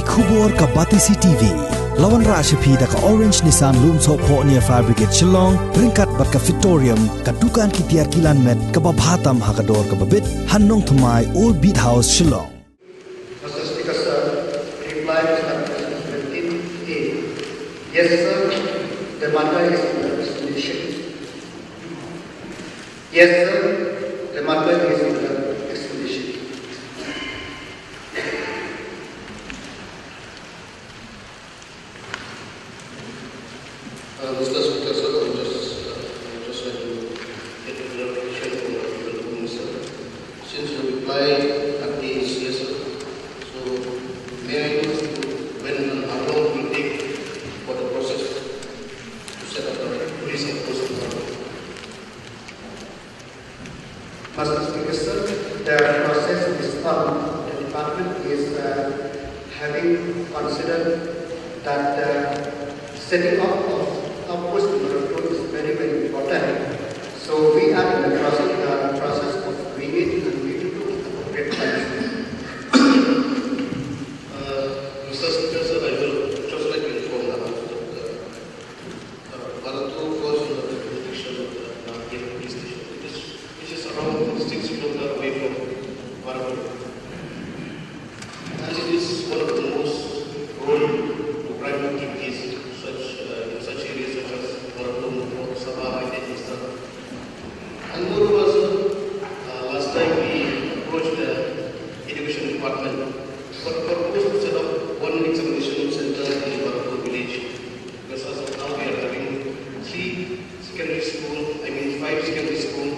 Kubor ka Batisi TV. Lawan Rashapi da ka Orange Nissan Loom So Po near Fire Brigade Shillong. Ringkat bat ka Victorium ka Dukan Kitiar Kilan Met ka Babhatam Hakador ka Babit. Hannong Thumai Old Beat House Shillong. Mr. Speaker, sir, reply to question 15A. Yes, sir, the matter is under explanation. Yes, sir, the matter is under explanation. Mr. Speaker, sir, I would just like to get a clarification from the Minister. Since you replied at the yes, sir, so may I know when and how long it will take for the process to set up the police enforcement? Mr. Speaker, sir, the process is on. The department is having considered that setting up of outpost is very, very important. So we are in the process of doing it and we will do appropriate plans. Mr. Speaker, sir, I will just like to inform the House that Bharatpur falls under the jurisdiction of the Laskeiñ police station, which is around 6 kilometers away from Bharatpur. And it is one of the most prone to crime activities in such areas such as Bharatpur, Sabah, and and moreover, sir, last time we approached the education department for proposed to set up one examination center in Bharatpur village. Because as of now we are having 5 secondary schools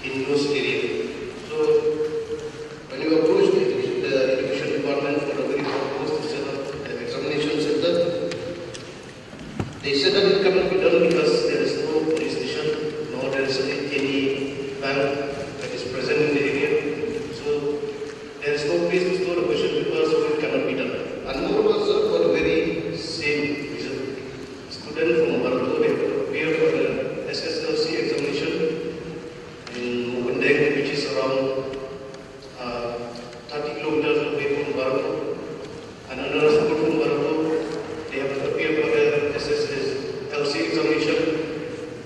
in those areas. So when you approach the education department for a very proposed to set up an examination center, they said that it cannot be done because there is no police station, nor there is any bank that is present in the area. So there is no place to store the question papers, so it cannot be done. And moreover, sir, for the very same reason, students from Bharatpur have to appear for the SSLC examination in Mundeng, which is around 30 kilometers away from Bharatpur. And another school from Bharatpur, they have to appear for the SSLC examination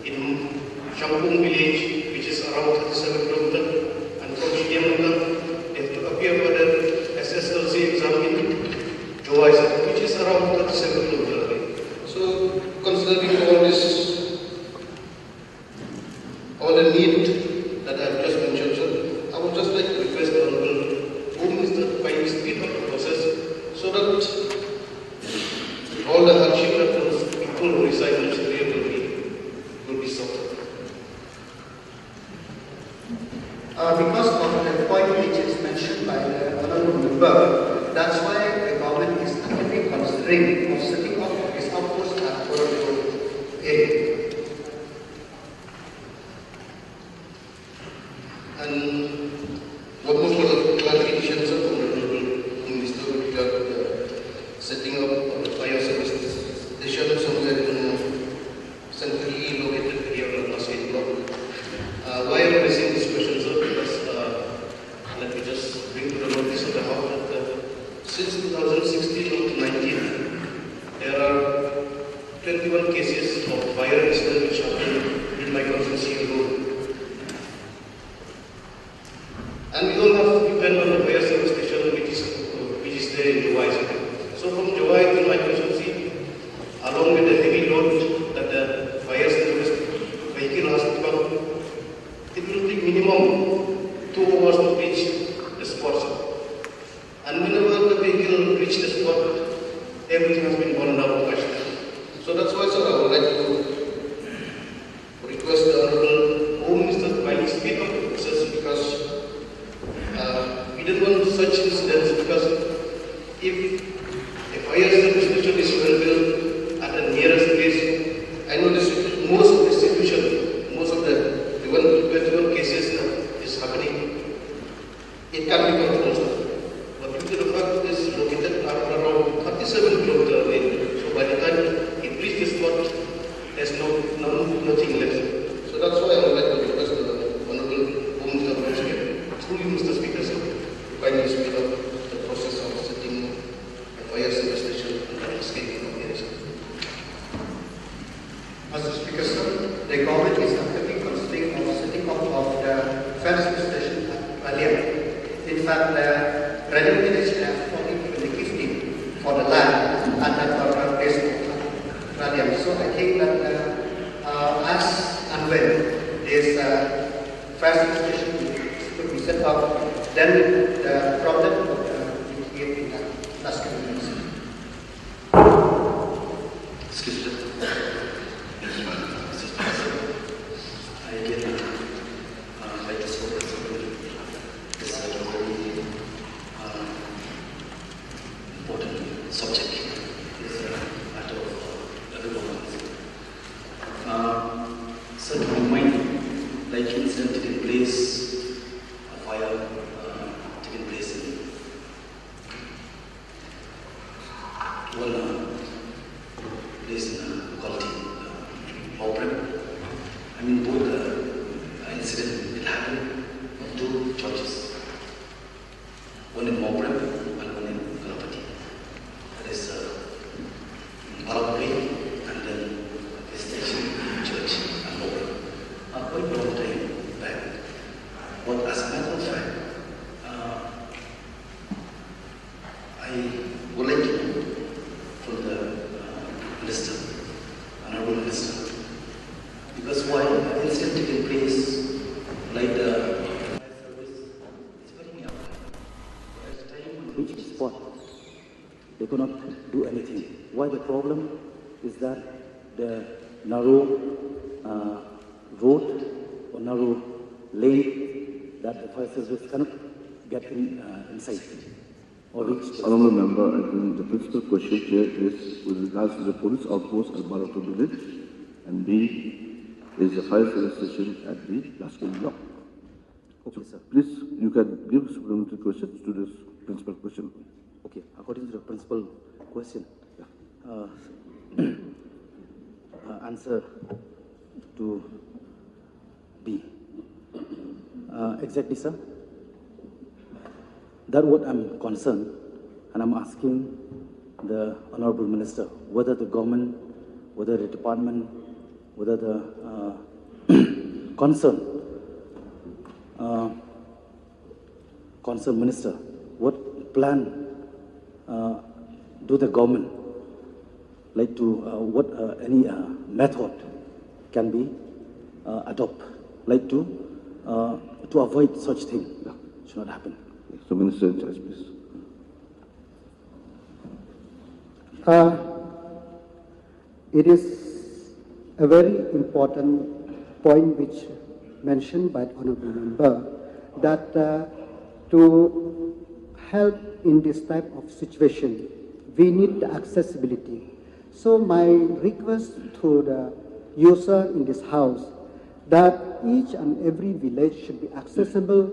in Hapoh village, which is around 37 kilometers. And from Jingjia, they have to appear for the SSLC exam in Jingjia, which is around 37 kilometers away. So, considering all the need that I have just mentioned, sir, I would just like to request the Honorable Home Minister to kindly speed up the process so that all the hardship that those people who reside in this area will be solved. Because of the point which is mentioned by the honorable member, that's why the government is actively considering of setting up this outpost at Bharatpur area. And what more for the clarification, sir, from the Honorable Minister with regard to the setting up of the fire service station somewhere in centrally located area of the Laskeiñ block. Why am I raising this question, sir? Because let me just bring to the notice of the House that since 2016 to 19, there are 21 cases of fire incidents which happened in my constituency alone. And we all have to depend on the fire service station which is there in Jingjia. So from Jingjia to my constituency, along with the heavy load that the fire service vehicle has to come, it will take minimum 2 hours to reach the spot. And whenever the vehicle reaches the spot, everything has been burned down actually. So that's why, sir, I would like to request the Honorable Home Minister to kindly speed up the process because we didn't want such incidents, because if a fire service station is well built at the nearest place, I know most of the situation, most of the 21 cases that is happening, it can be controlled. But due to the fact it is located around 37 kilometers away, so by the time it reaches the spot, there's nothing left. So that's why I would like to request the Honorable Home Minister through you, Mr. Speaker, sir, to kindly speed up the process of setting Raliang village has only given the gifting for the land and that our place of Raliang. So I think that as and when this fire station could be set up, then the problem would be created in the Laskeiñ. Excuse me. I again like to support this is a very important subject. It's a matter of everyone. So to remind, like incident taking place, a fire taking place in one place in locality, Hapoh. I mean, both incident it happened in two churches, one in Hapoh and one in Galapati. That is Palapuri and then the station church and Hapoh. Quite a long time back. But as a matter of fact, I would like to know from the minister, honorable minister, because why an incident taking place like the fire service is very young. At the time when reached the spot, they could not do anything. Why the problem is that the narrow road or narrow lane that the fire service cannot get inside or reach. Honourable Member, I think the principal question here is with regards to the police outpost at Barato village, and B is the fire service station at the Laskeiñ block. Okay, sir. Please, you can give supplementary questions to this principal question. Okay, according to the principal question, answer to B. Exactly, sir. That's what I'm concerned, and I'm asking the Honorable Minister whether the government, whether the department, whether the concerned minister, what plan do the government like to what any method can be adopt like to avoid such thing should not happen. So, Minister in charge, please. It is a very important point which mentioned by the Honourable Member that to help in this type of situation, we need the accessibility. So my request to the user in this house that each and every village should be accessible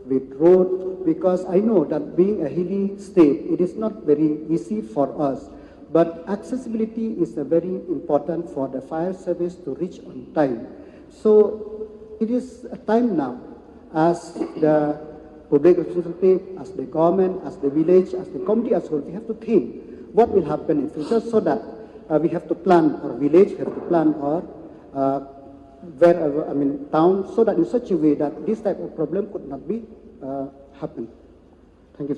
with road, because I know that being a hilly state, it is not very easy for us. But accessibility is a very important for the fire service to reach on time. So it is a time now, as the public representative, as the government, as the village, as the community as well, we have to think what will happen in future, so that we have to plan our village, we have to plan our wherever, town, so that in such a way that this type of problem could not be happen. Thank you.